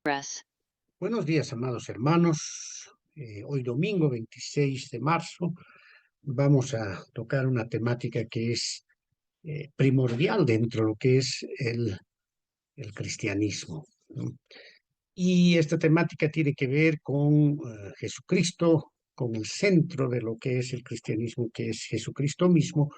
Press. Buenos días, amados hermanos. Hoy domingo 26 de marzo vamos a tocar una temática que es primordial dentro de lo que es el cristianismo, ¿no? Y esta temática tiene que ver con Jesucristo, con el centro de lo que es el cristianismo, que es Jesucristo mismo,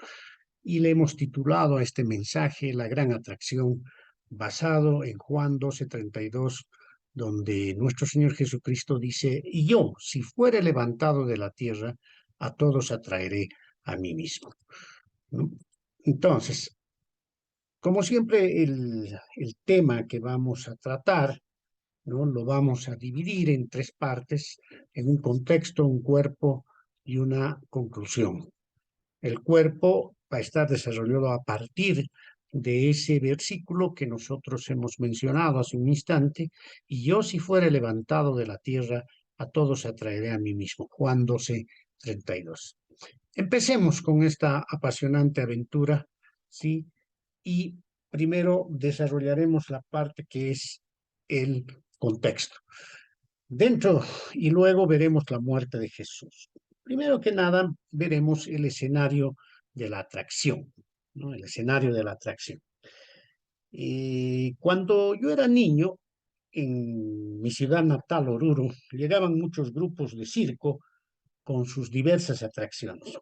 y le hemos titulado a este mensaje La gran atracción, basado en Juan 12:32, donde nuestro Señor Jesucristo dice: y yo, si fuere levantado de la tierra, a todos atraeré a mí mismo, ¿no? Entonces, como siempre, el tema que vamos a tratar, ¿no?, lo vamos a dividir en tres partes: en un contexto, un cuerpo y una conclusión. El cuerpo va a estar desarrollado a partir de ese versículo que nosotros hemos mencionado hace un instante: y yo, si fuere levantado de la tierra, a todos atraeré a mí mismo. Juan 12:32. Empecemos con esta apasionante aventura, ¿sí? Y primero desarrollaremos la parte que es el contexto. Dentro, y luego veremos la muerte de Jesús. Primero que nada, veremos el escenario de la atracción, ¿no? El escenario de la atracción. Cuando yo era niño, en mi ciudad natal, Oruro, llegaban muchos grupos de circo con sus diversas atracciones.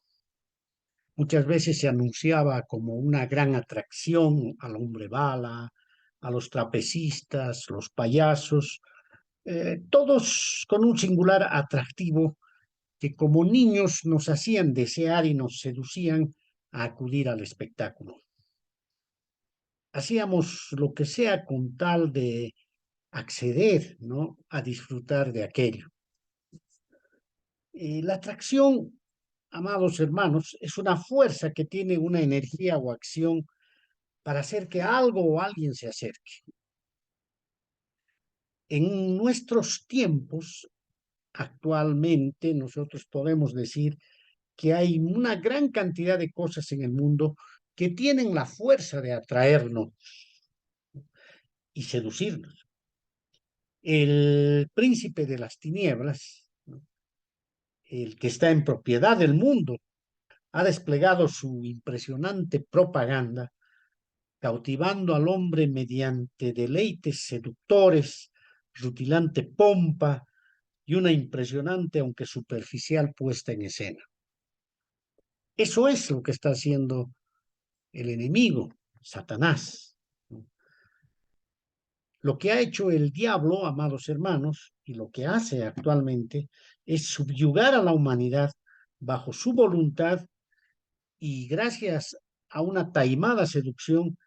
Muchas veces se anunciaba como una gran atracción al hombre bala, a los trapecistas, los payasos, todos con un singular atractivo que como niños nos hacían desear y nos seducían a acudir al espectáculo. Hacíamos lo que sea con tal de acceder, ¿no?, a disfrutar de aquello. La atracción, amados hermanos, es una fuerza que tiene una energía o acción para hacer que algo o alguien se acerque. En nuestros tiempos, actualmente, nosotros podemos decir que hay una gran cantidad de cosas en el mundo que tienen la fuerza de atraernos y seducirnos. El príncipe de las tinieblas, ¿no?, el que está en propiedad del mundo, ha desplegado su impresionante propaganda, cautivando al hombre mediante deleites seductores, rutilante pompa y una impresionante, aunque superficial, puesta en escena. Eso es lo que está haciendo el enemigo, Satanás. Lo que ha hecho el diablo, amados hermanos, y lo que hace actualmente, es subyugar a la humanidad bajo su voluntad, y gracias a una taimada seducción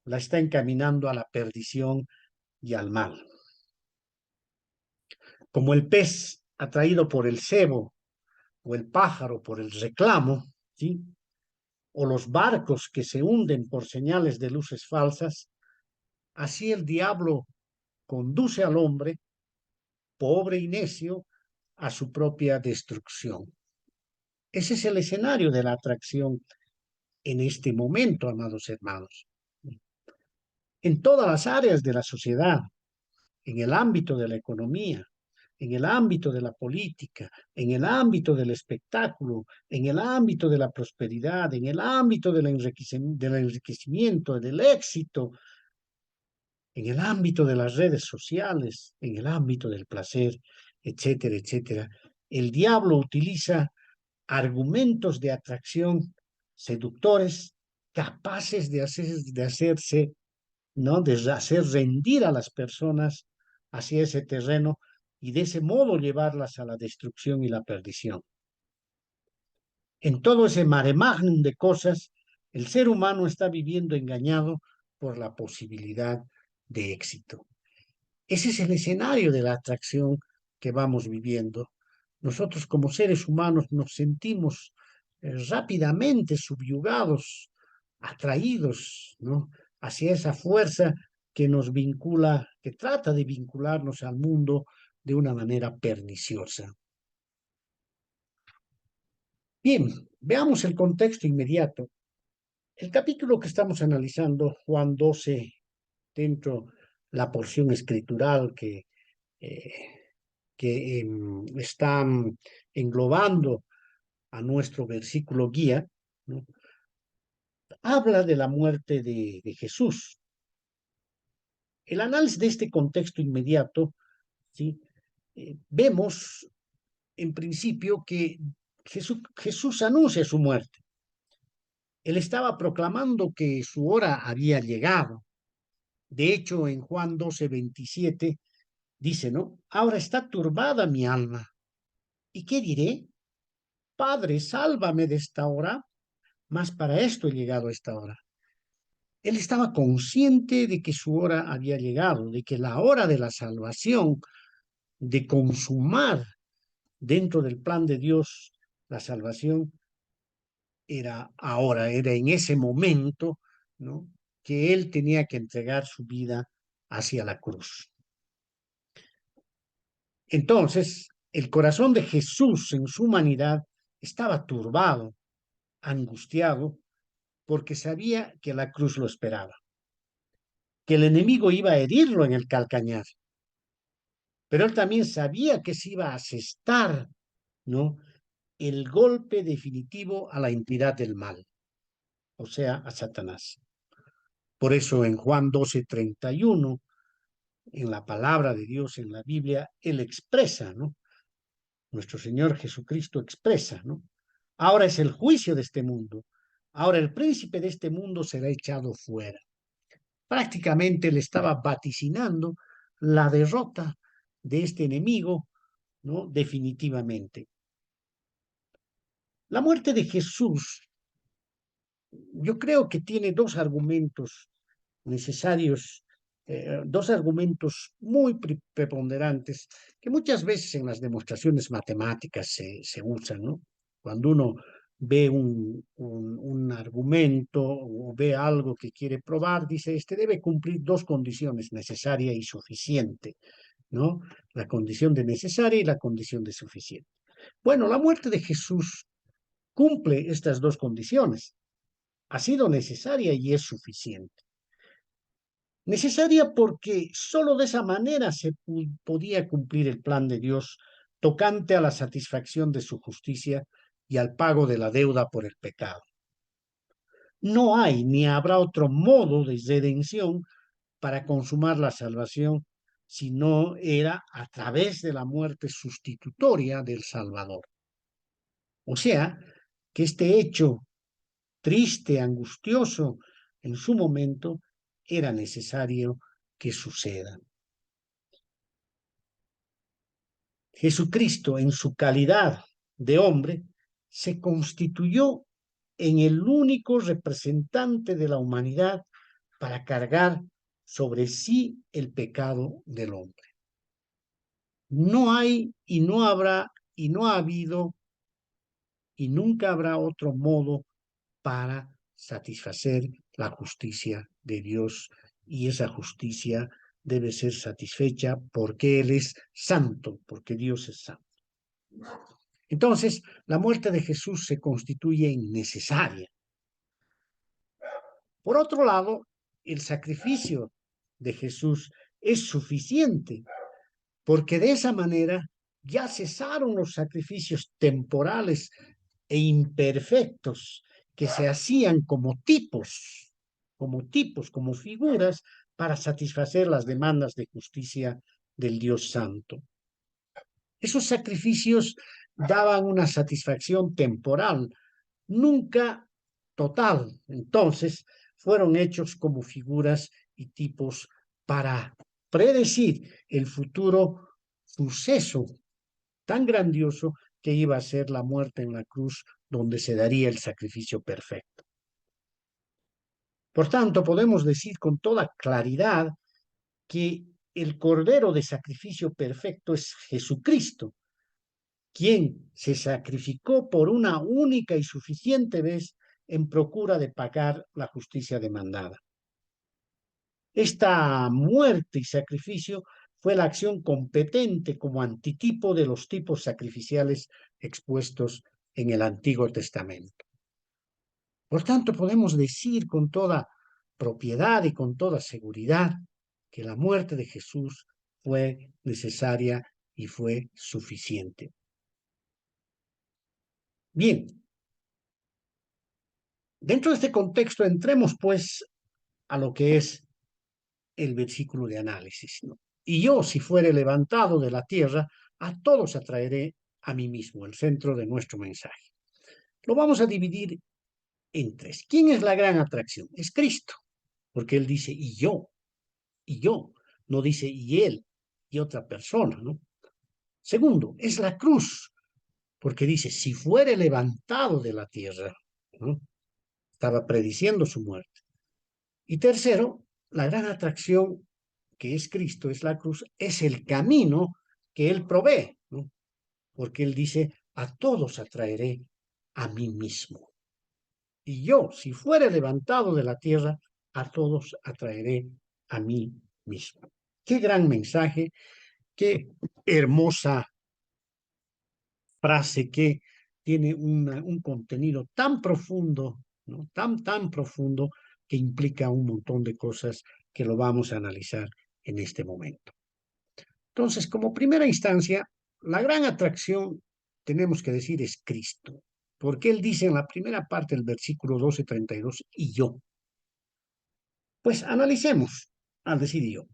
la está encaminando a la perdición y al mal. Como el pez atraído por el cebo, o el pájaro por el reclamo, ¿sí?, o los barcos que se hunden por señales de luces falsas, así el diablo conduce al hombre, pobre y necio, a su propia destrucción. Ese es el escenario de la atracción en este momento, amados hermanos. En todas las áreas de la sociedad, en el ámbito de la economía, en el ámbito de la política, en el ámbito del espectáculo, en el ámbito de la prosperidad, en el ámbito del enriquecimiento, del éxito, en el ámbito de las redes sociales, en el ámbito del placer, etcétera, etcétera. El diablo utiliza argumentos de atracción seductores capaces de hacerse, ¿no?, de hacer rendir a las personas hacia ese terreno y de ese modo llevarlas a la destrucción y la perdición. En todo ese mare magnum de cosas, el ser humano está viviendo engañado por la posibilidad de éxito. Ese es el escenario de la atracción que vamos viviendo. Nosotros como seres humanos nos sentimos rápidamente subyugados, atraídos, ¿no?, hacia esa fuerza que nos vincula, que trata de vincularnos al mundo de una manera perniciosa. Bien, veamos el contexto inmediato. El capítulo que estamos analizando, Juan 12, dentro la porción escritural que que están englobando a nuestro versículo guía, ¿no? Habla de la muerte de Jesús. El análisis de este contexto inmediato, ¿sí? Vemos en principio que Jesús anuncia su muerte. Él estaba proclamando que su hora había llegado. De hecho, en Juan 12:27 dice, ¿no? Ahora está turbada mi alma. ¿Y qué diré? Padre, sálvame de esta hora, mas para esto he llegado a esta hora. Él estaba consciente de que su hora había llegado, de que la hora de la salvación, de consumar dentro del plan de Dios la salvación, era ahora, era en ese momento, ¿no? Que él tenía que entregar su vida hacia la cruz. Entonces, el corazón de Jesús en su humanidad estaba turbado, angustiado, porque sabía que la cruz lo esperaba, que el enemigo iba a herirlo en el calcañar, pero él también sabía que se iba a asestar, ¿no? El golpe definitivo a la entidad del mal, o sea, a Satanás. Por eso en Juan 12:31, en la palabra de Dios, en la Biblia, él expresa, ¿no? Nuestro Señor Jesucristo expresa, ¿no? Ahora es el juicio de este mundo. Ahora el príncipe de este mundo será echado fuera. Prácticamente le estaba vaticinando la derrota de este enemigo, ¿no? Definitivamente. La muerte de Jesús, yo creo que tiene dos argumentos necesarios, dos argumentos muy preponderantes que muchas veces en las demostraciones matemáticas se usan, ¿no? Cuando uno ve un argumento o ve algo que quiere probar, dice, este debe cumplir dos condiciones, necesaria y suficiente, ¿no? La condición de necesaria y la condición de suficiente. Bueno, la muerte de Jesús cumple estas dos condiciones. Ha sido necesaria y es suficiente. Necesaria porque sólo de esa manera se podía cumplir el plan de Dios tocante a la satisfacción de su justicia y al pago de la deuda por el pecado. No hay ni habrá otro modo de redención para consumar la salvación si no era a través de la muerte sustitutoria del Salvador. O sea, que este hecho triste, angustioso en su momento, era necesario que suceda. Jesucristo, en su calidad de hombre, se constituyó en el único representante de la humanidad para cargar sobre sí el pecado del hombre. No hay y no habrá y no ha habido y nunca habrá otro modo para satisfacer la justicia de Dios, y esa justicia debe ser satisfecha porque Él es santo, porque Dios es santo. Entonces, la muerte de Jesús se constituye innecesaria. Por otro lado, el sacrificio de Jesús es suficiente, porque de esa manera ya cesaron los sacrificios temporales e imperfectos que se hacían como figuras para satisfacer las demandas de justicia del Dios Santo. Esos sacrificios daban una satisfacción temporal, nunca total. Entonces, fueron hechos como figuras y tipos para predecir el futuro suceso tan grandioso que iba a ser la muerte en la cruz, donde se daría el sacrificio perfecto. Por tanto, podemos decir con toda claridad que el Cordero de sacrificio perfecto es Jesucristo, quien se sacrificó por una única y suficiente vez en procura de pagar la justicia demandada. Esta muerte y sacrificio fue la acción competente como antitipo de los tipos sacrificiales expuestos en el Antiguo Testamento. Por tanto, podemos decir con toda propiedad y con toda seguridad que la muerte de Jesús fue necesaria y fue suficiente. Bien, dentro de este contexto entremos pues a lo que es el versículo de análisis, ¿no? Y yo, si fuere levantado de la tierra, a todos atraeré a mí mismo, el centro de nuestro mensaje. Lo vamos a dividir en tres. ¿Quién es la gran atracción? Es Cristo, porque Él dice, y yo, no dice, y Él, y otra persona, ¿no? Segundo, es la cruz, porque dice, si fuere levantado de la tierra, ¿no? Estaba prediciendo su muerte. Y tercero, la gran atracción que es Cristo, es la cruz, es el camino que Él provee, ¿no? Porque Él dice, a todos atraeré a mí mismo. Y yo, si fuere levantado de la tierra, a todos atraeré a mí mismo. Qué gran mensaje, qué hermosa frase que tiene un contenido tan profundo, ¿no? Tan profundo que implica un montón de cosas que lo vamos a analizar en este momento. Entonces, como primera instancia, la gran atracción, tenemos que decir, es Cristo, porque Él dice en la primera parte del versículo 12:32, y yo. Pues analicemos al decir yo.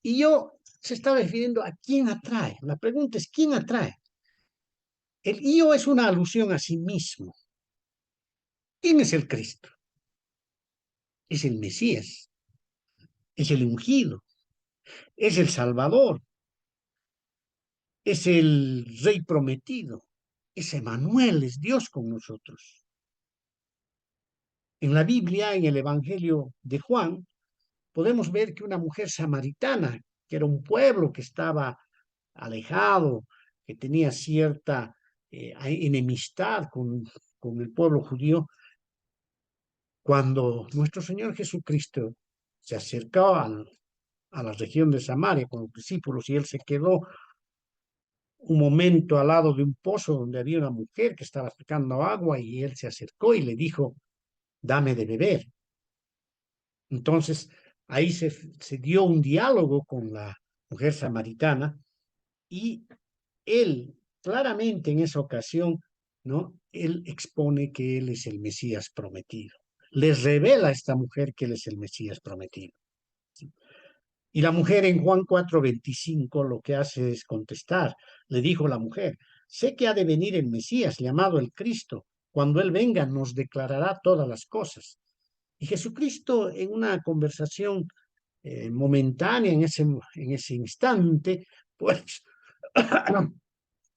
Y yo se está refiriendo a quién atrae. La pregunta es, ¿quién atrae? El yo es una alusión a sí mismo. ¿Quién es el Cristo? Es el Mesías, es el ungido, es el Salvador, es el Rey prometido, es Emanuel, es Dios con nosotros. En la Biblia, en el Evangelio de Juan, podemos ver que una mujer samaritana, que era un pueblo que estaba alejado, que tenía cierta enemistad con el pueblo judío, cuando nuestro Señor Jesucristo se acercó a la región de Samaria con los discípulos y Él se quedó un momento al lado de un pozo donde había una mujer que estaba sacando agua y Él se acercó y le dijo, dame de beber. Entonces, ahí se dio un diálogo con la mujer samaritana y él claramente en esa ocasión, ¿no? Él expone que él es el Mesías prometido. Les revela a esta mujer que él es el Mesías prometido. Y la mujer en Juan 4:25 lo que hace es contestar. Le dijo la mujer, sé que ha de venir el Mesías llamado el Cristo. Cuando él venga nos declarará todas las cosas. Y Jesucristo en una conversación momentánea en ese instante, pues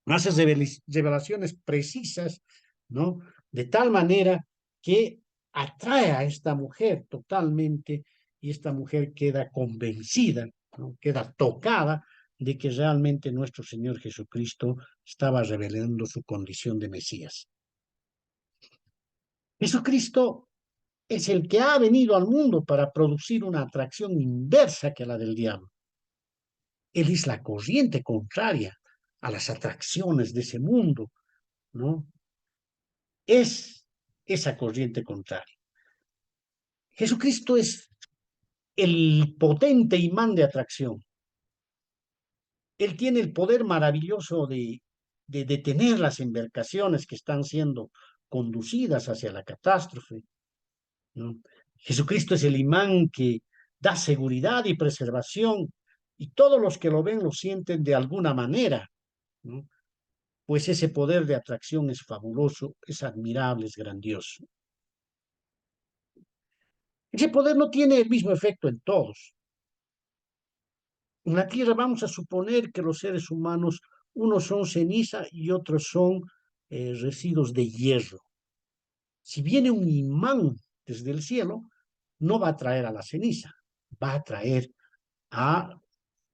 hace revelaciones precisas, ¿no? De tal manera que atrae a esta mujer totalmente y esta mujer queda convencida, ¿no? Queda tocada de que realmente nuestro Señor Jesucristo estaba revelando su condición de Mesías. Jesucristo es el que ha venido al mundo para producir una atracción inversa que la del diablo. Él es la corriente contraria a las atracciones de ese mundo, ¿no? Es esa corriente contraria. Jesucristo es el potente imán de atracción. Él tiene el poder maravilloso de detener las embarcaciones que están siendo conducidas hacia la catástrofe, ¿no? Jesucristo es el imán que da seguridad y preservación y todos los que lo ven lo sienten de alguna manera, ¿no? Pues ese poder de atracción es fabuloso, es admirable, es grandioso. Ese poder no tiene el mismo efecto en todos. En la Tierra vamos a suponer que los seres humanos, unos son ceniza y otros son residuos de hierro. Si viene un imán desde el cielo, no va a traer a la ceniza, va a traer a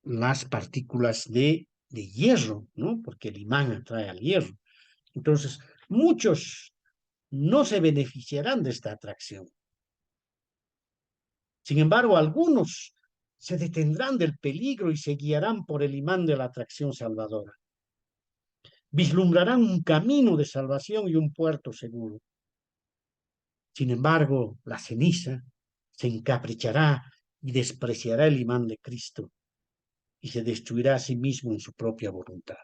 las partículas de hierro, ¿no? Porque el imán atrae al hierro. Entonces, muchos no se beneficiarán de esta atracción. Sin embargo, algunos se detendrán del peligro y se guiarán por el imán de la atracción salvadora. Vislumbrarán un camino de salvación y un puerto seguro. Sin embargo, la ceniza se encaprichará y despreciará el imán de Cristo. y se destruirá a sí mismo en su propia voluntad.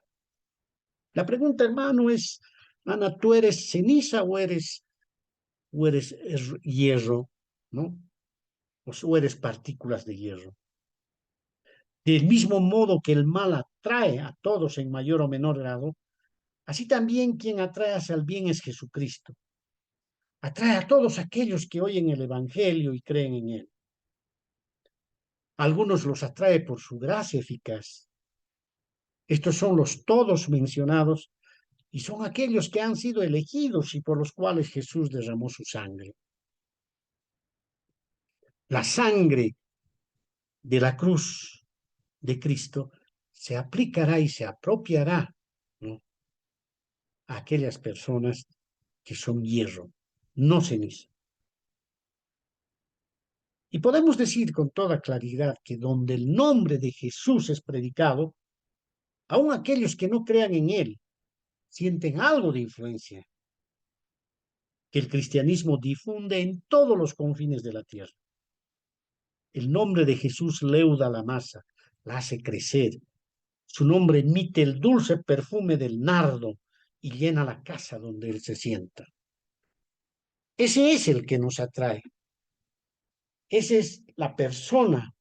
La pregunta, hermano, es, Ana, ¿tú eres ceniza o eres hierro? ¿No? O eres partículas de hierro. Del mismo modo que el mal atrae a todos en mayor o menor grado, así también quien atrae hacia el bien es Jesucristo. Atrae a todos aquellos que oyen el Evangelio y creen en él. Algunos los atrae por su gracia eficaz. Estos son los todos mencionados y son aquellos que han sido elegidos y por los cuales Jesús derramó su sangre. La sangre de la cruz de Cristo se aplicará y se apropiará, ¿no?, a aquellas personas que son hierro, no ceniza. Y podemos decir con toda claridad que donde el nombre de Jesús es predicado, aun aquellos que no crean en él sienten algo de influencia que el cristianismo difunde en todos los confines de la tierra. El nombre de Jesús leuda la masa, la hace crecer. Su nombre emite el dulce perfume del nardo y llena la casa donde él se sienta. Ese es el que nos atrae. Esa es la persona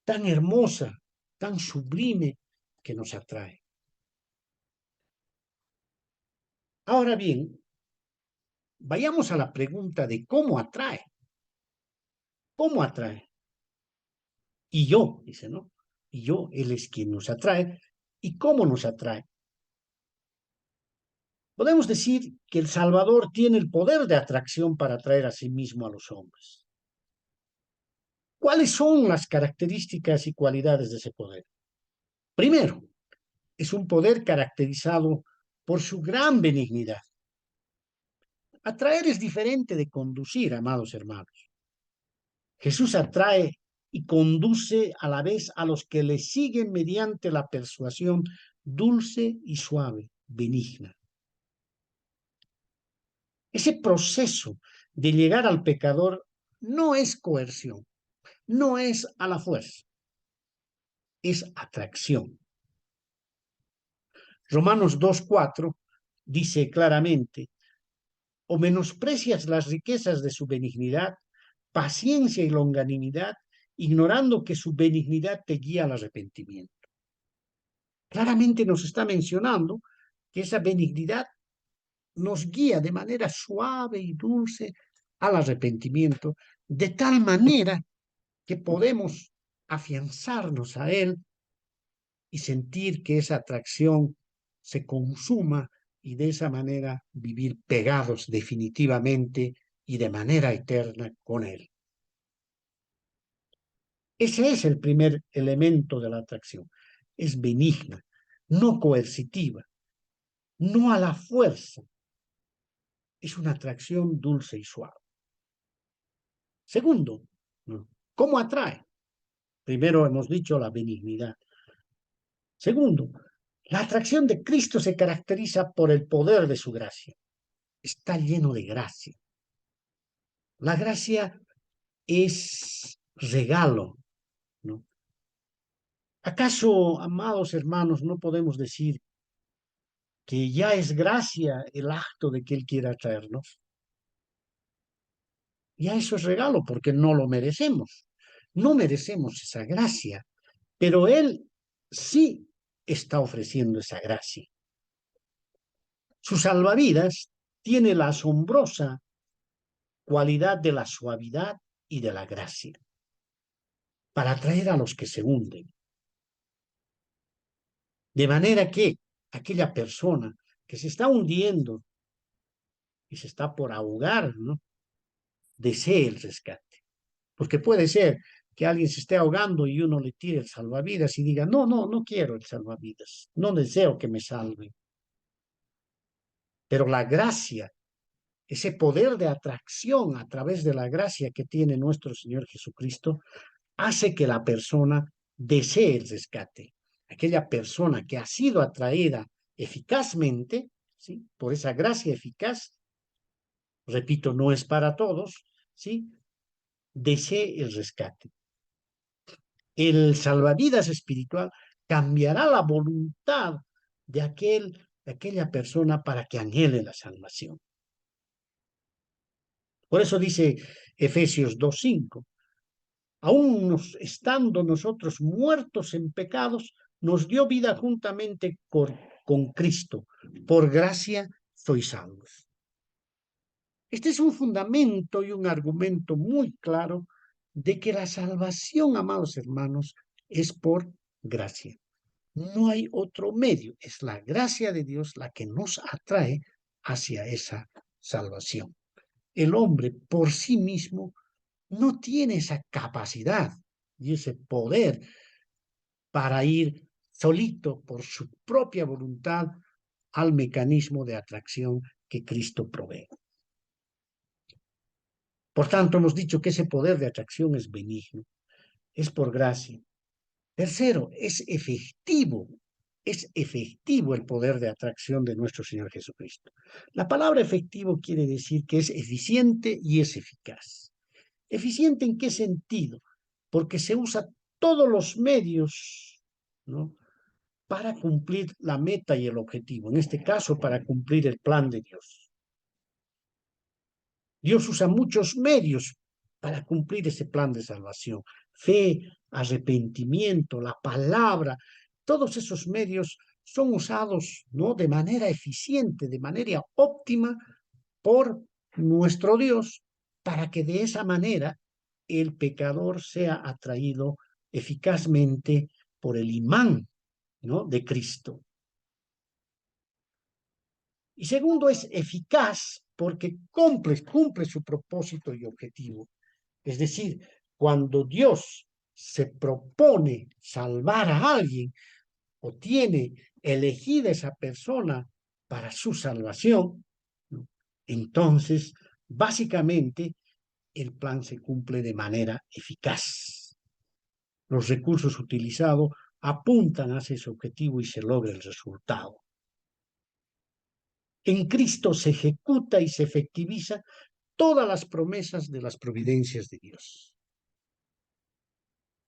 tan hermosa, tan sublime que nos atrae. Ahora bien, vayamos a la pregunta de cómo atrae. ¿Cómo atrae? Y yo, dice, ¿no? Y yo, él es quien nos atrae. ¿Y cómo nos atrae? Podemos decir que el Salvador tiene el poder de atracción para atraer a sí mismo a los hombres. ¿Cuáles son las características y cualidades de ese poder? Primero, es un poder caracterizado por su gran benignidad. Atraer es diferente de conducir, amados hermanos. Jesús atrae y conduce a la vez a los que le siguen mediante la persuasión dulce y suave, benigna. Ese proceso de llegar al pecador no es coerción, no es a la fuerza, es atracción. Romanos 2:4 dice claramente: o menosprecias las riquezas de su benignidad, paciencia y longanimidad, ignorando que su benignidad te guía al arrepentimiento. Claramente nos está mencionando que esa benignidad nos guía de manera suave y dulce al arrepentimiento, de tal manera que podemos afianzarnos a él y sentir que esa atracción se consuma y de esa manera vivir pegados definitivamente y de manera eterna con él. Ese es el primer elemento de la atracción. Es benigna, no coercitiva, no a la fuerza. Es una atracción dulce y suave. Segundo, ¿cómo atrae? Primero hemos dicho la benignidad. Segundo, la atracción de Cristo se caracteriza por el poder de su gracia. Está lleno de gracia. La gracia es regalo, ¿no? ¿Acaso, amados hermanos, no podemos decir que ya es gracia el acto de que Él quiera traernos? Ya eso es regalo porque no lo merecemos. No merecemos esa gracia, pero Él sí está ofreciendo esa gracia. Su salvavidas tiene la asombrosa cualidad de la suavidad y de la gracia para atraer a los que se hunden. De manera que aquella persona que se está hundiendo y se está por ahogar, ¿no?, desee el rescate. Porque puede ser que alguien se esté ahogando y uno le tire el salvavidas y diga: no, no, no quiero el salvavidas, no deseo que me salve. Pero la gracia, ese poder de atracción a través de la gracia que tiene nuestro Señor Jesucristo, hace que la persona desee el rescate. Aquella persona que ha sido atraída eficazmente, ¿sí?, por esa gracia eficaz, repito, no es para todos, ¿sí?, desee el rescate. El salvavidas espiritual cambiará la voluntad de aquella persona para que anhele la salvación. Por eso dice Efesios 2:5, aún estando nosotros muertos en pecados, nos dio vida juntamente con Cristo. Por gracia sois salvos. Este es un fundamento y un argumento muy claro de que la salvación, amados hermanos, es por gracia. No hay otro medio. Es la gracia de Dios la que nos atrae hacia esa salvación. El hombre por sí mismo no tiene esa capacidad y ese poder para ir solito por su propia voluntad al mecanismo de atracción que Cristo provee. Por tanto, hemos dicho que ese poder de atracción es benigno, es por gracia. Tercero, es efectivo el poder de atracción de nuestro Señor Jesucristo. La palabra efectivo quiere decir que es eficiente y es eficaz. ¿Eficiente en qué sentido? Porque se usa todos los medios, ¿no?, para cumplir la meta y el objetivo, en este caso para cumplir el plan de Dios. Dios usa muchos medios para cumplir ese plan de salvación. Fe, arrepentimiento, la palabra, todos esos medios son usados, ¿no?, de manera eficiente, de manera óptima por nuestro Dios, para que de esa manera el pecador sea atraído eficazmente por el imán, ¿no?, de Cristo. Y segundo, es eficaz porque cumple su propósito y objetivo. Es decir, cuando Dios se propone salvar a alguien o tiene elegida esa persona para su salvación, ¿no?, entonces, básicamente, el plan se cumple de manera eficaz. Los recursos utilizados apuntan hacia ese objetivo y se logra el resultado. En Cristo se ejecuta y se efectiviza todas las promesas de las providencias de Dios.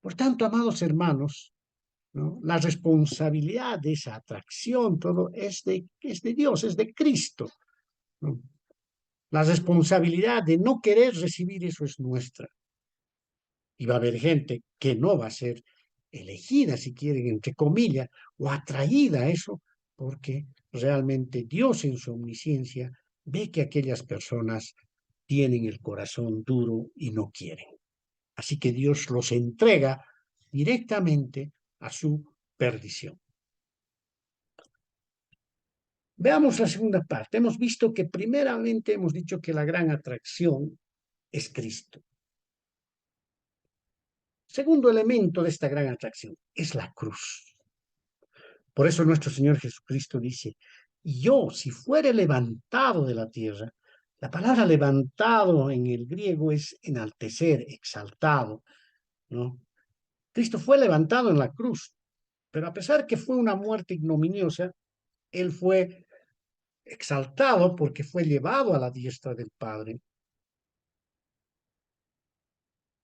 Por tanto, amados hermanos, ¿no?, la responsabilidad de esa atracción, todo es de Dios, es de Cristo, ¿no? La responsabilidad de no querer recibir eso es nuestra. Y va a haber gente que no va a ser elegida, si quieren, entre comillas, o atraída a eso, porque realmente Dios en su omnisciencia ve que aquellas personas tienen el corazón duro y no quieren. Así que Dios los entrega directamente a su perdición. Veamos la segunda parte. Hemos visto que primeramente hemos dicho que la gran atracción es Cristo. Segundo elemento de esta gran atracción es la cruz. Por eso nuestro Señor Jesucristo dice, yo, si fuere levantado de la tierra, la palabra levantado en el griego es enaltecer, exaltado, ¿no? Cristo fue levantado en la cruz, pero a pesar que fue una muerte ignominiosa, Él fue exaltado porque fue llevado a la diestra del Padre.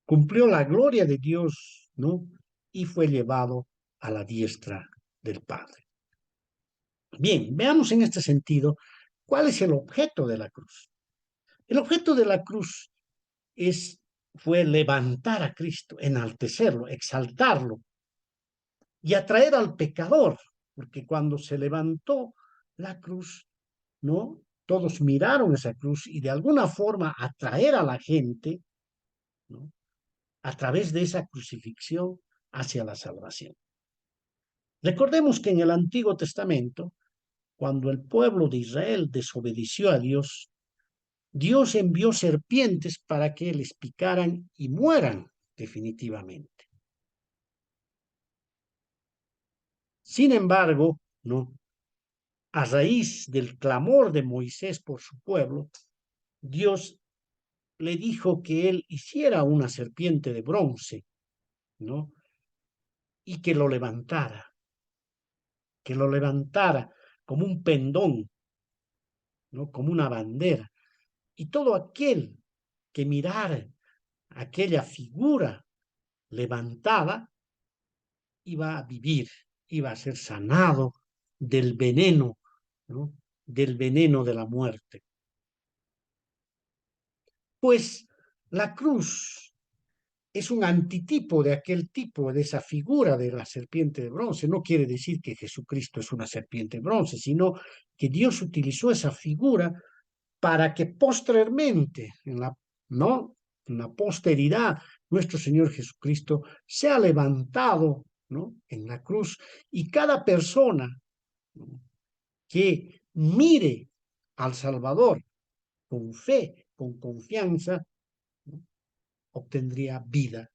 Cumplió la gloria de Dios, ¿no?, y fue llevado a la diestra del Padre. Bien, veamos en este sentido cuál es el objeto de la cruz. El objeto de la cruz fue levantar a Cristo, enaltecerlo, exaltarlo y atraer al pecador, porque cuando se levantó la cruz, ¿no?, todos miraron esa cruz y de alguna forma atraer a la gente, ¿no?, a través de esa crucifixión hacia la salvación. Recordemos que en el Antiguo Testamento, cuando el pueblo de Israel desobedeció a Dios, Dios envió serpientes para que les picaran y mueran definitivamente. Sin embargo, ¿no?, a raíz del clamor de Moisés por su pueblo, Dios le dijo que él hiciera una serpiente de bronce, ¿no?, y que lo levantara como un pendón, ¿no?, como una bandera. Y todo aquel que mirara aquella figura levantada iba a vivir, iba a ser sanado del veneno, ¿no? Del veneno de la muerte. Pues la cruz es un antitipo de aquel tipo, de esa figura de la serpiente de bronce. No quiere decir que Jesucristo es una serpiente de bronce, sino que Dios utilizó esa figura para que posteriormente, ¿no? En la posteridad, nuestro Señor Jesucristo sea levantado, ¿no? En la cruz, y cada persona, ¿no? Que mire al Salvador con fe, con confianza, ¿no? Obtendría vida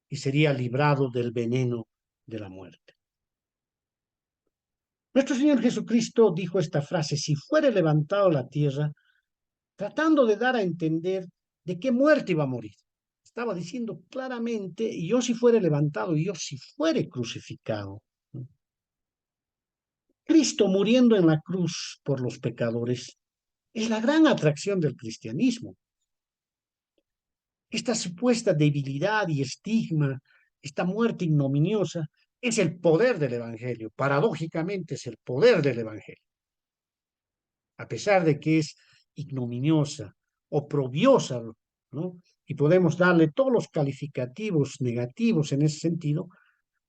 y sería librado del veneno de la muerte. Nuestro Señor Jesucristo dijo esta frase: si fuere levantado la tierra, tratando de dar a entender de qué muerte iba a morir. Estaba diciendo claramente: y yo si fuere levantado, y yo si fuere crucificado. Cristo muriendo en la cruz por los pecadores es la gran atracción del cristianismo. Esta supuesta debilidad y estigma, esta muerte ignominiosa, es el poder del Evangelio. Paradójicamente es el poder del Evangelio. A pesar de que es ignominiosa, oprobiosa, ¿no? Y podemos darle todos los calificativos negativos en ese sentido,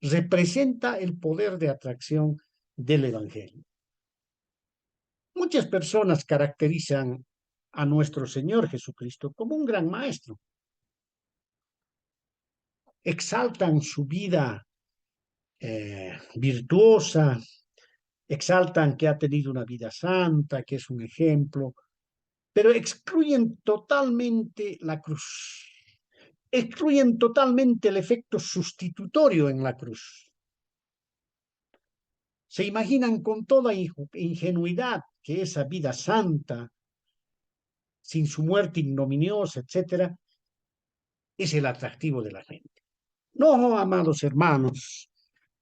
representa el poder de atracción del Evangelio. Muchas personas caracterizan a nuestro Señor Jesucristo como un gran maestro. Exaltan su vida virtuosa, exaltan que ha tenido una vida santa, que es un ejemplo, pero excluyen totalmente la cruz, excluyen totalmente el efecto sustitutorio en la cruz. Se imaginan con toda ingenuidad que esa vida santa, sin su muerte ignominiosa, etcétera, es el atractivo de la gente. No, amados hermanos,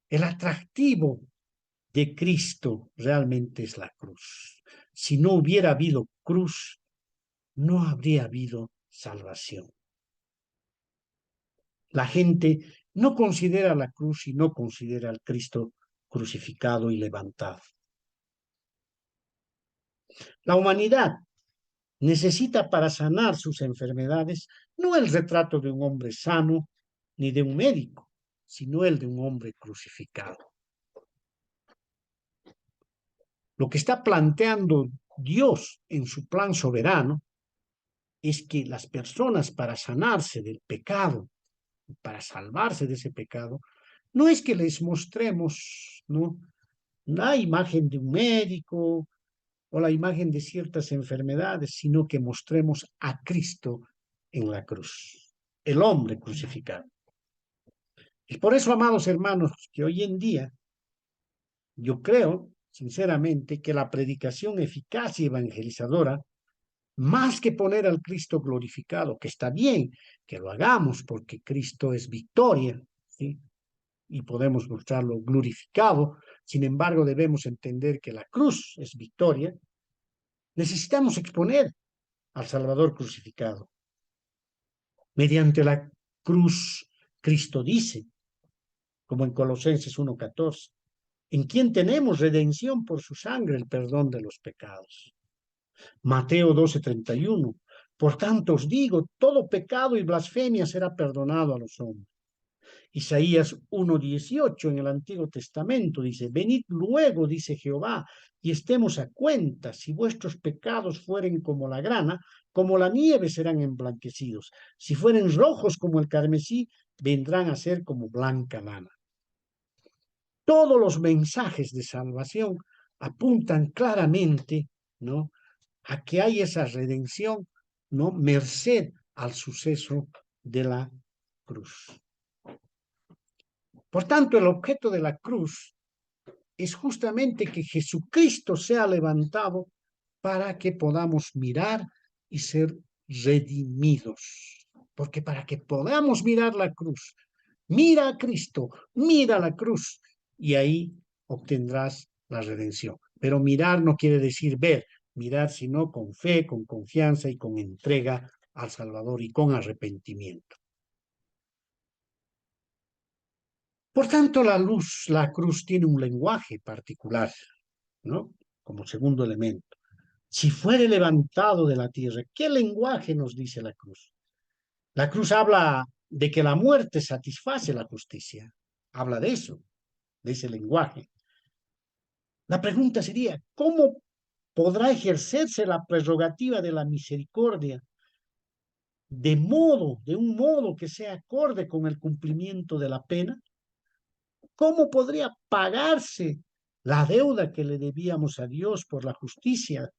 el atractivo de Cristo realmente es la cruz. Si no hubiera habido cruz, no habría habido salvación. La gente no considera la cruz y no considera al Cristo crucificado y levantado. La humanidad necesita, para sanar sus enfermedades, no el retrato de un hombre sano ni de un médico, sino el de un hombre crucificado. Lo que está planteando Dios en su plan soberano es que las personas, para sanarse del pecado, para salvarse de ese pecado, no es que les mostremos, ¿no?, la imagen de un médico o la imagen de ciertas enfermedades, sino que mostremos a Cristo en la cruz, el hombre crucificado. Y por eso, amados hermanos, que hoy en día yo creo, sinceramente, que la predicación eficaz y evangelizadora, más que poner al Cristo glorificado, que está bien que lo hagamos porque Cristo es victoria, ¿sí?, y podemos mostrarlo glorificado, sin embargo debemos entender que la cruz es victoria. Necesitamos exponer al Salvador crucificado. Mediante la cruz, Cristo dice, como en Colosenses 1:14, en quien tenemos redención por su sangre, el perdón de los pecados. Mateo 12:31, por tanto os digo, todo pecado y blasfemia será perdonado a los hombres. Isaías 1:18 en el Antiguo Testamento dice: venid luego, dice Jehová, y estemos a cuenta. Si vuestros pecados fueren como la grana, como la nieve serán emblanquecidos. Si fueren rojos como el carmesí, vendrán a ser como blanca lana. Todos los mensajes de salvación apuntan claramente, ¿no?, a que hay esa redención, ¿no?, merced al suceso de la cruz. Por tanto, el objeto de la cruz es justamente que Jesucristo sea levantado para que podamos mirar y ser redimidos. Porque para que podamos mirar la cruz, mira a Cristo, mira la cruz, y ahí obtendrás la redención. Pero mirar no quiere decir ver, mirar sino con fe, con confianza y con entrega al Salvador y con arrepentimiento. Por tanto, la cruz tiene un lenguaje particular, ¿no? Como segundo elemento. Si fuere levantado de la tierra, ¿qué lenguaje nos dice la cruz? La cruz habla de que la muerte satisface la justicia. Habla de eso, de ese lenguaje. La pregunta sería, ¿cómo podrá ejercerse la prerrogativa de la misericordia de un modo que sea acorde con el cumplimiento de la pena? ¿Cómo podría pagarse la deuda que le debíamos a Dios por la justicia?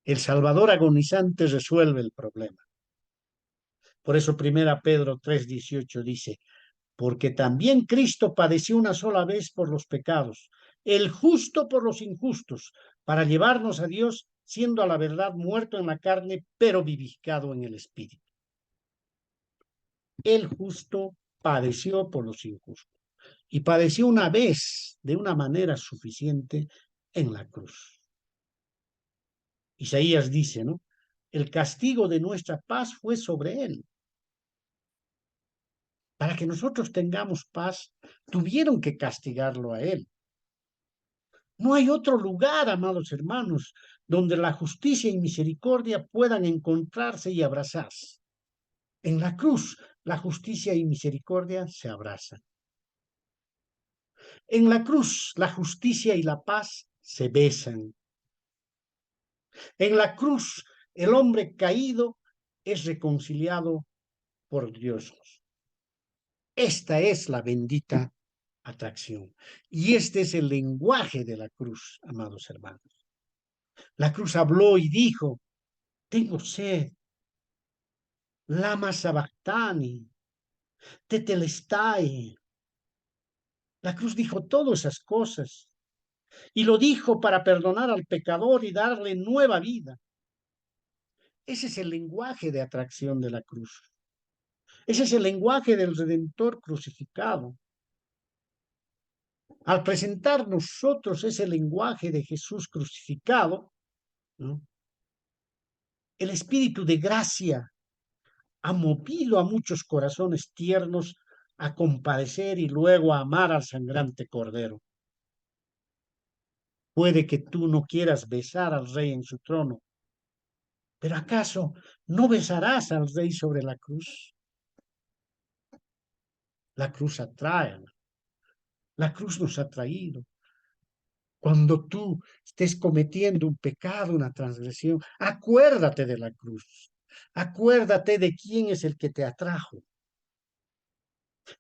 El Salvador agonizante resuelve el problema. Por eso Primera Pedro 3:18 dice, porque también Cristo padeció una sola vez por los pecados, el justo por los injustos, para llevarnos a Dios, siendo a la verdad muerto en la carne, pero vivificado en el Espíritu. El justo padeció por los injustos y padeció una vez de una manera suficiente en la cruz. Isaías dice, ¿no? El castigo de nuestra paz fue sobre él. Para que nosotros tengamos paz, tuvieron que castigarlo a él. No hay otro lugar, amados hermanos, donde la justicia y misericordia puedan encontrarse y abrazarse. En la cruz, la justicia y misericordia se abrazan. En la cruz, la justicia y la paz se besan. En la cruz, el hombre caído es reconciliado por Dios. Esta es la bendita atracción. Y este es el lenguaje de la cruz, amados hermanos. La cruz habló y dijo, tengo sed, lama sabactani, tetelestai. La cruz dijo todas esas cosas y lo dijo para perdonar al pecador y darle nueva vida. Ese es el lenguaje de atracción de la cruz. Ese es el lenguaje del Redentor crucificado. Al presentar nosotros ese lenguaje de Jesús crucificado, ¿no? El Espíritu de gracia ha movido a muchos corazones tiernos a compadecer y luego a amar al sangrante Cordero. Puede que tú no quieras besar al Rey en su trono, pero ¿acaso no besarás al Rey sobre la cruz? La cruz atrae, la cruz nos ha traído. Cuando tú estés cometiendo un pecado, una transgresión, acuérdate de la cruz. Acuérdate de quién es el que te atrajo.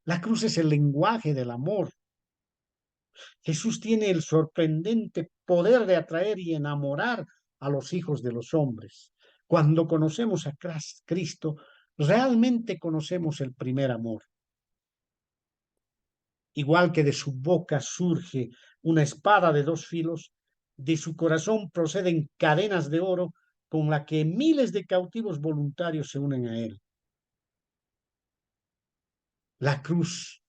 La cruz es el lenguaje del amor. Jesús tiene el sorprendente poder de atraer y enamorar a los hijos de los hombres. Cuando conocemos a Cristo, realmente conocemos el primer amor. Igual que de su boca surge una espada de dos filos, de su corazón proceden cadenas de oro con la que miles de cautivos voluntarios se unen a él. La cruz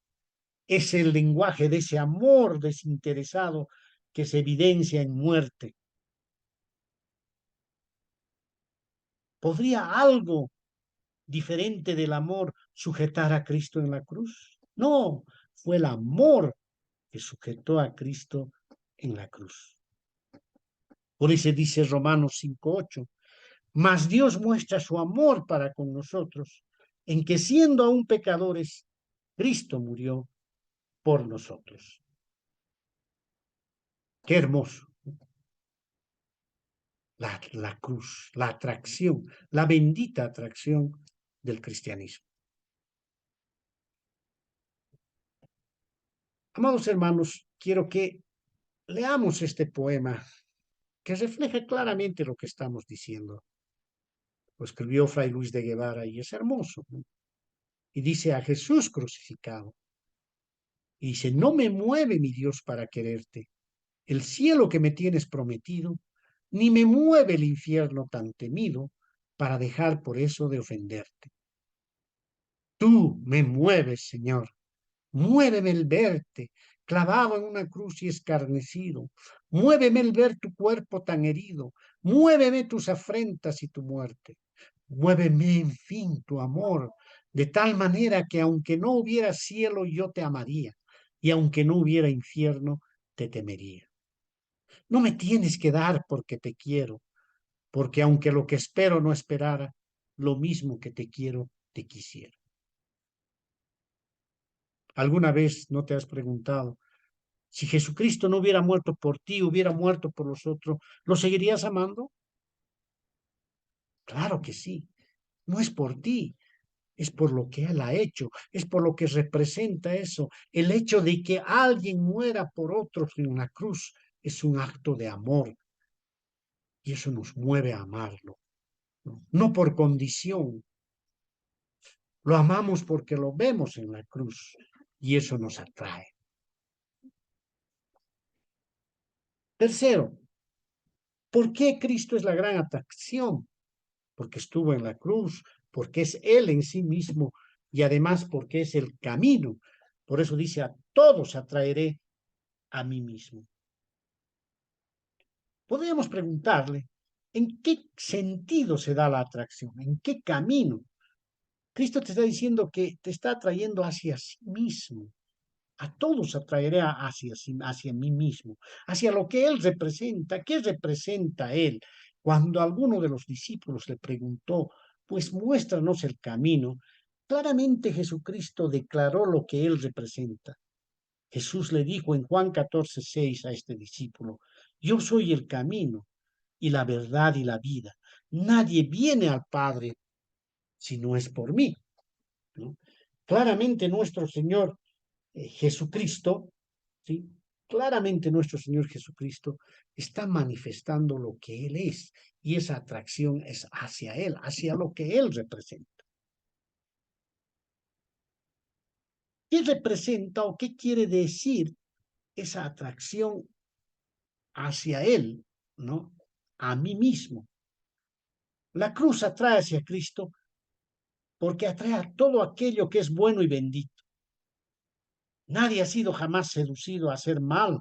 es el lenguaje de ese amor desinteresado que se evidencia en muerte. ¿Podría algo diferente del amor sujetar a Cristo en la cruz? No, fue el amor que sujetó a Cristo en la cruz. Por eso dice Romanos 5:8, mas Dios muestra su amor para con nosotros, en que siendo aún pecadores, Cristo murió por nosotros. Qué hermoso. La cruz, la atracción, la bendita atracción del cristianismo. Amados hermanos, quiero que leamos este poema que refleja claramente lo que estamos diciendo. Lo escribió Fray Luis de Guevara y es hermoso, ¿no? Y dice a Jesús crucificado. Y dice, no me mueve mi Dios para quererte, el cielo que me tienes prometido, ni me mueve el infierno tan temido para dejar por eso de ofenderte. Tú me mueves, Señor. Muéveme el verte, clavado en una cruz y escarnecido. Muéveme el ver tu cuerpo tan herido. Muéveme tus afrentas y tu muerte. Muéveme, en fin, tu amor. De tal manera que aunque no hubiera cielo, yo te amaría, y aunque no hubiera infierno, te temería. No me tienes que dar porque te quiero, porque aunque lo que espero no esperara, lo mismo que te quiero, te quisiera. ¿Alguna vez no te has preguntado, si Jesucristo no hubiera muerto por ti, hubiera muerto por los otros, ¿lo seguirías amando? Claro que sí. No es por ti, es por lo que Él ha hecho, es por lo que representa eso. El hecho de que alguien muera por otros en la cruz es un acto de amor y eso nos mueve a amarlo, ¿no? No por condición, lo amamos porque lo vemos en la cruz y eso nos atrae. Tercero, ¿por qué Cristo es la gran atracción? Porque estuvo en la cruz, porque es Él en sí mismo y además porque es el camino. Por eso dice, a todos atraeré a mí mismo. Podríamos preguntarle, ¿en qué sentido se da la atracción? ¿En qué camino? Cristo te está diciendo que te está atrayendo hacia sí mismo. A todos atraeré hacia mí mismo, hacia lo que Él representa. ¿Qué representa Él? Cuando alguno de los discípulos le preguntó, pues muéstranos el camino, claramente Jesucristo declaró lo que Él representa. Jesús le dijo en Juan 14:6 a este discípulo, yo soy el camino y la verdad y la vida. Nadie viene al Padre si no es por mí, ¿no? Claramente nuestro Señor Jesucristo, ¿sí? Claramente nuestro Señor Jesucristo está manifestando lo que Él es y esa atracción es hacia Él, hacia lo que Él representa. ¿Qué representa o qué quiere decir esa atracción hacia Él, ¿no? A mí mismo. La cruz atrae hacia Cristo porque atrae a todo aquello que es bueno y bendito. Nadie ha sido jamás seducido a hacer mal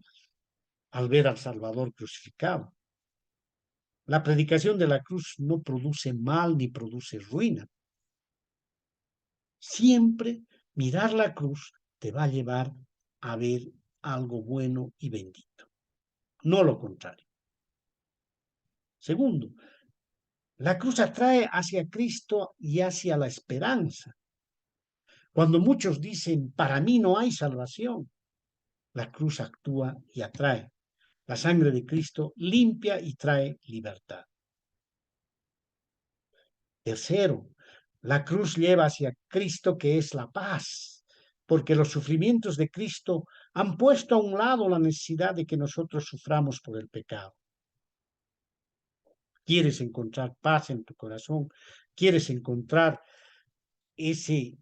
al ver al Salvador crucificado. La predicación de la cruz no produce mal ni produce ruina. Siempre mirar la cruz te va a llevar a ver algo bueno y bendito, no lo contrario. Segundo, la cruz atrae hacia Cristo y hacia la esperanza. Cuando muchos dicen, para mí no hay salvación, la cruz actúa y atrae. La sangre de Cristo limpia y trae libertad. Tercero, la cruz lleva hacia Cristo que es la paz, porque los sufrimientos de Cristo han puesto a un lado la necesidad de que nosotros suframos por el pecado. ¿Quieres encontrar paz en tu corazón? ¿Quieres encontrar ese,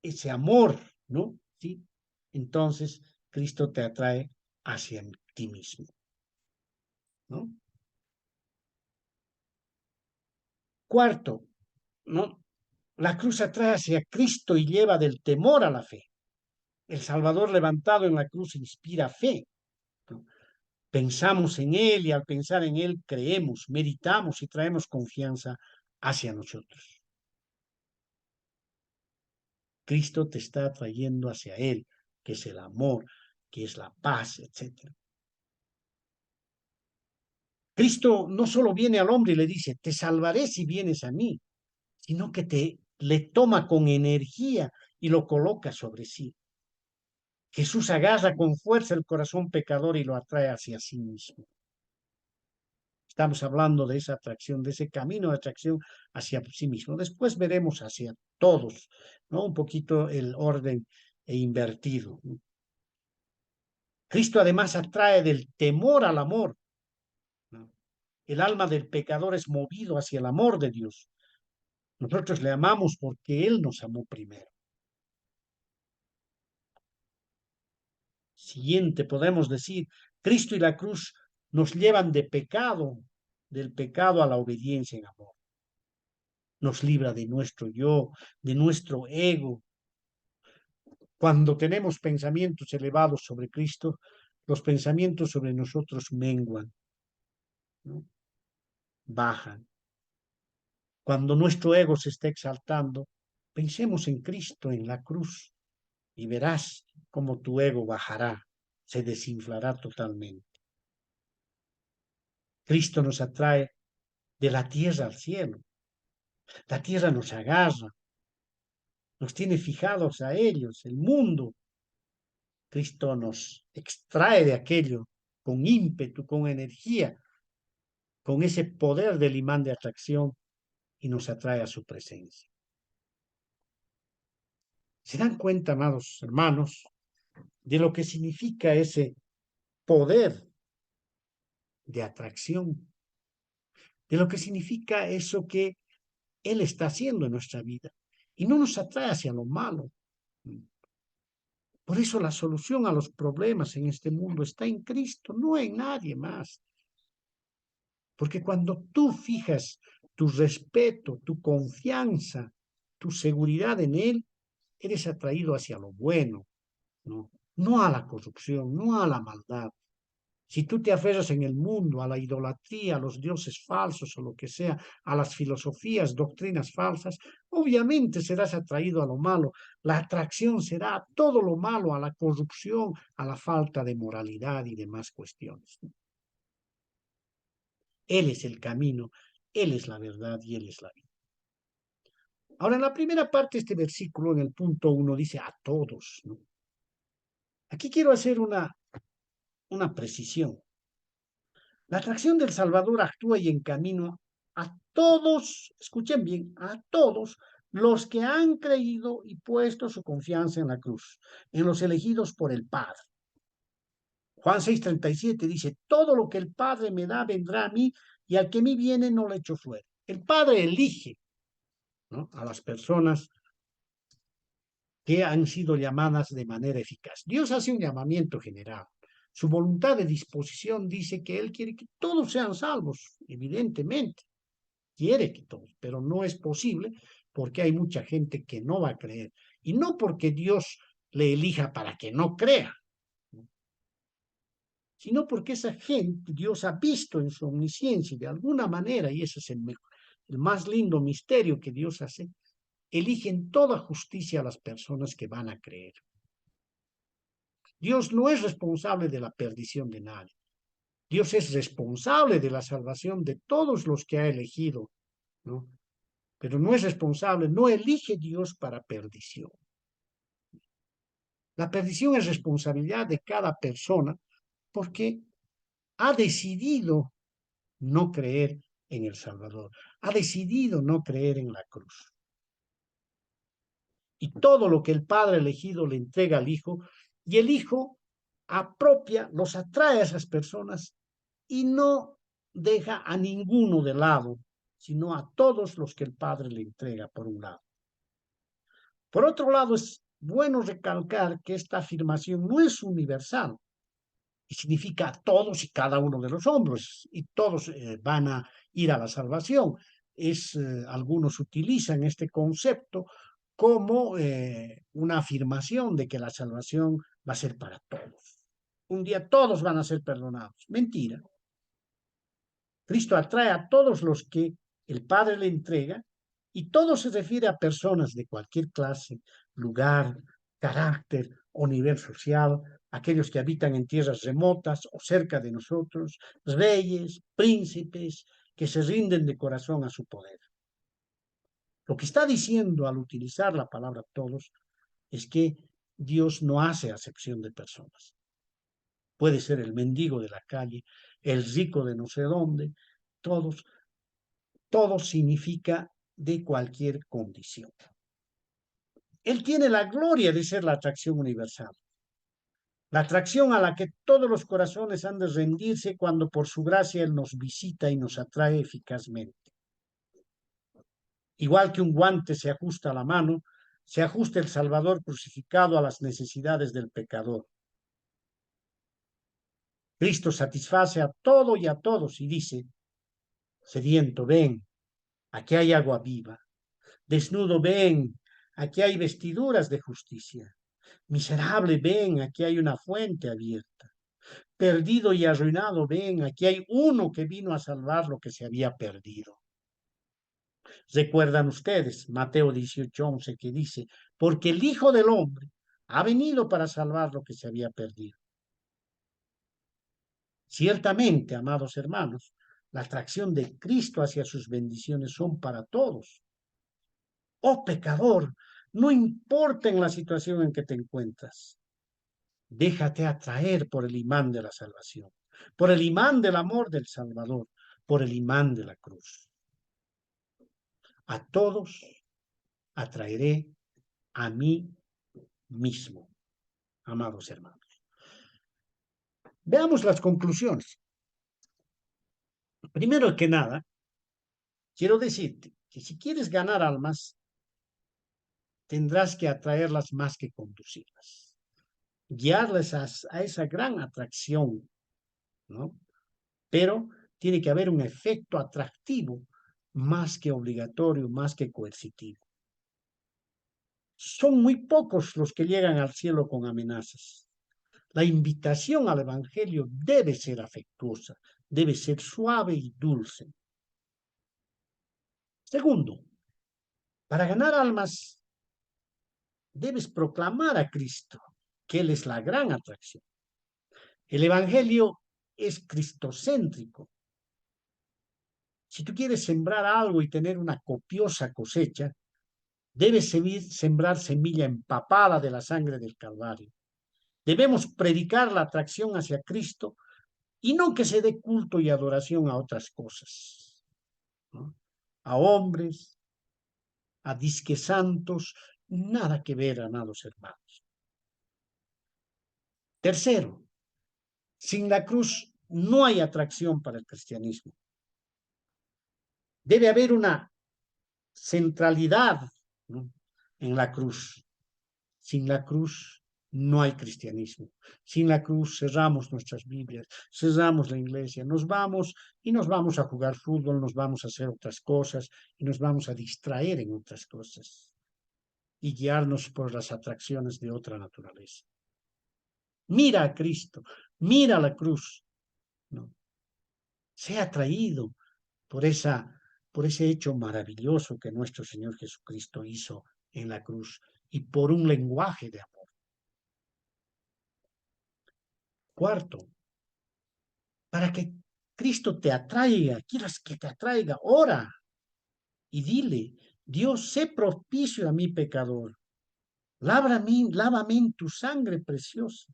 ese amor, ¿no? ¿Sí? Entonces, Cristo te atrae hacia ti mismo, ¿no? Cuarto, ¿no? La cruz atrae hacia Cristo y lleva del temor a la fe. El Salvador levantado en la cruz inspira fe, ¿no? Pensamos en Él y al pensar en Él creemos, meditamos y traemos confianza hacia nosotros. Cristo te está atrayendo hacia Él, que es el amor, que es la paz, etc. Cristo no solo viene al hombre y le dice, te salvaré si vienes a mí, sino que le toma con energía y lo coloca sobre sí. Jesús agarra con fuerza el corazón pecador y lo atrae hacia sí mismo. Estamos hablando de esa atracción, de ese camino de atracción hacia sí mismo. Después veremos hacia todos, ¿no? Un poquito el orden invertido, ¿no? Cristo además atrae del temor al amor, ¿no? El alma del pecador es movido hacia el amor de Dios. Nosotros le amamos porque Él nos amó primero. Siguiente, podemos decir, Cristo y la cruz nos llevan del pecado a la obediencia en amor. Nos libra de nuestro yo, de nuestro ego. Cuando tenemos pensamientos elevados sobre Cristo, los pensamientos sobre nosotros menguan, ¿no? Bajan. Cuando nuestro ego se está exaltando, Pensemos en Cristo en la cruz y verás cómo tu ego bajará, se desinflará totalmente. Cristo nos atrae de la tierra al cielo. La tierra nos agarra, nos tiene fijados a ellos, el mundo. Cristo nos extrae de aquello con ímpetu, con energía, con ese poder del imán de atracción y nos atrae a su presencia. ¿Se dan cuenta, amados hermanos, de lo que significa ese poder de atracción? De lo que significa eso que Él está haciendo en nuestra vida y no nos atrae hacia lo malo. Por eso la solución a los problemas en este mundo está en Cristo, no en nadie más. Porque cuando tú fijas tu respeto, tu confianza, tu seguridad en Él, eres atraído hacia lo bueno, ¿no? No a la corrupción, no a la maldad. Si tú te aferras en el mundo, a la idolatría, a los dioses falsos o lo que sea, a las filosofías, doctrinas falsas, obviamente serás atraído a lo malo. La atracción será a todo lo malo, a la corrupción, a la falta de moralidad y demás cuestiones. Él es el camino, Él es la verdad y Él es la vida. Ahora, en la primera parte de este versículo, en el punto 1, dice a todos, ¿no? Aquí quiero hacer una precisión. La atracción del Salvador actúa y encamina a todos, escuchen bien, a todos los que han creído y puesto su confianza en la cruz, en los elegidos por el Padre. Juan 6:37 dice, todo lo que el Padre me da vendrá a mí y al que a mí viene no le echo fuera. El Padre elige, ¿no?, a las personas que han sido llamadas de manera eficaz. Dios hace un llamamiento general. Su voluntad de disposición dice que Él quiere que todos sean salvos, evidentemente. Quiere que todos, pero no es posible porque hay mucha gente que no va a creer. Y no porque Dios le elija para que no crea, sino porque esa gente Dios ha visto en su omnisciencia y de alguna manera, y ese es el más lindo misterio que Dios hace, elige en toda justicia a las personas que van a creer. Dios no es responsable de la perdición de nadie. Dios es responsable de la salvación de todos los que ha elegido, ¿no? Pero no es responsable, no elige Dios para perdición. La perdición es responsabilidad de cada persona porque ha decidido no creer en el Salvador, ha decidido no creer en la cruz. Y todo lo que el Padre elegido le entrega al Hijo, y el Hijo apropia, los atrae a esas personas y no deja a ninguno de lado, sino a todos los que el Padre le entrega por un lado. Por otro lado, es bueno recalcar que esta afirmación no es universal y significa a todos y cada uno de los hombres y todos van a ir a la salvación. Algunos utilizan este concepto como una afirmación de que la salvación va a ser para todos. Un día todos van a ser perdonados. Mentira. Cristo atrae a todos los que el Padre le entrega y todo se refiere a personas de cualquier clase, lugar, carácter o nivel social, aquellos que habitan en tierras remotas o cerca de nosotros, reyes, príncipes, que se rinden de corazón a su poder. Lo que está diciendo al utilizar la palabra todos es que Dios no hace acepción de personas. Puede ser el mendigo de la calle, el rico de no sé dónde, todos, todo significa de cualquier condición. Él tiene la gloria de ser la atracción universal, la atracción a la que todos los corazones han de rendirse cuando por su gracia Él nos visita y nos atrae eficazmente. Igual que un guante se ajusta a la mano, se ajusta el Salvador crucificado a las necesidades del pecador. Cristo satisface a todo y a todos y dice, sediento, ven, aquí hay agua viva. Desnudo, ven, aquí hay vestiduras de justicia. Miserable, ven, aquí hay una fuente abierta. Perdido y arruinado, ven, aquí hay uno que vino a salvar lo que se había perdido. Recuerdan ustedes Mateo 18:11 que dice, porque el Hijo del Hombre ha venido para salvar lo que se había perdido. Ciertamente, amados hermanos, la atracción de Cristo hacia sus bendiciones son para todos. Oh pecador, no importa en la situación en que te encuentras, déjate atraer por el imán de la salvación, por el imán del amor del Salvador, por el imán de la cruz. A todos atraeré a mí mismo, amados hermanos. Veamos las conclusiones. Primero que nada, quiero decirte que si quieres ganar almas, tendrás que atraerlas más que conducirlas, guiarles a esa gran atracción, ¿no? Pero tiene que haber un efecto atractivo más que obligatorio, más que coercitivo. Son muy pocos los que llegan al cielo con amenazas. La invitación al Evangelio debe ser afectuosa, debe ser suave y dulce. Segundo, para ganar almas, debes proclamar a Cristo, que Él es la gran atracción. El Evangelio es cristocéntrico. Si tú quieres sembrar algo y tener una copiosa cosecha, debes sembrar semilla empapada de la sangre del Calvario. Debemos predicar la atracción hacia Cristo y no que se dé culto y adoración a otras cosas, ¿no? A hombres, a disque santos, nada que ver, amados hermanos. Tercero, sin la cruz no hay atracción para el cristianismo. Debe haber una centralidad, ¿no?, en la cruz. Sin la cruz no hay cristianismo. Sin la cruz cerramos nuestras Biblias, cerramos la iglesia, nos vamos a jugar fútbol, nos vamos a hacer otras cosas y nos vamos a distraer en otras cosas y guiarnos por las atracciones de otra naturaleza. Mira a Cristo, mira la cruz, ¿no? Sea atraído por por ese hecho maravilloso que nuestro Señor Jesucristo hizo en la cruz y por un lenguaje de amor. Cuarto, para que Cristo te atraiga, quieras que te atraiga, ora y dile, Dios, sé propicio a mi pecador. Lávame en tu sangre preciosa.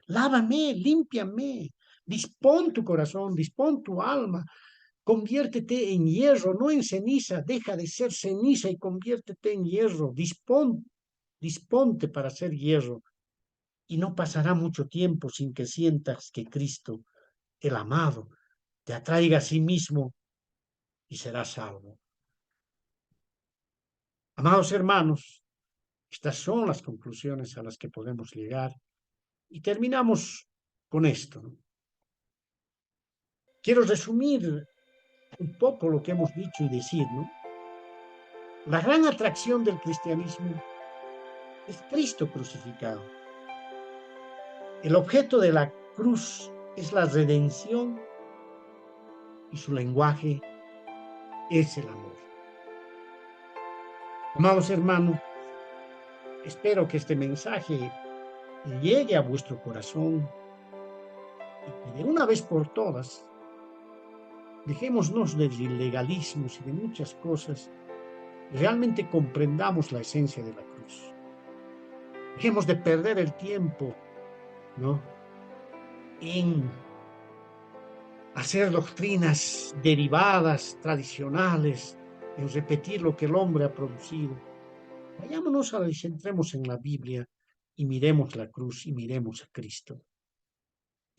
Lávame, límpiame. Dispón tu corazón, dispón tu alma. Conviértete en hierro, no en ceniza. Deja de ser ceniza y conviértete en hierro. Disponte para ser hierro. Y no pasará mucho tiempo sin que sientas que Cristo, el amado, te atraiga a sí mismo y serás salvo. Amados hermanos, estas son las conclusiones a las que podemos llegar y terminamos con esto, ¿no? Quiero resumir un poco lo que hemos dicho y decir, ¿no? La gran atracción del cristianismo es Cristo crucificado. El objeto de la cruz es la redención y su lenguaje es el amor. Amados hermanos, espero que este mensaje llegue a vuestro corazón y que de una vez por todas dejémonos de ilegalismos y de muchas cosas y realmente comprendamos la esencia de la cruz. Dejemos de perder el tiempo, ¿no?, en hacer doctrinas derivadas, tradicionales, en repetir lo que el hombre ha producido. Vayámonos y centremos en la Biblia y miremos la cruz y miremos a Cristo.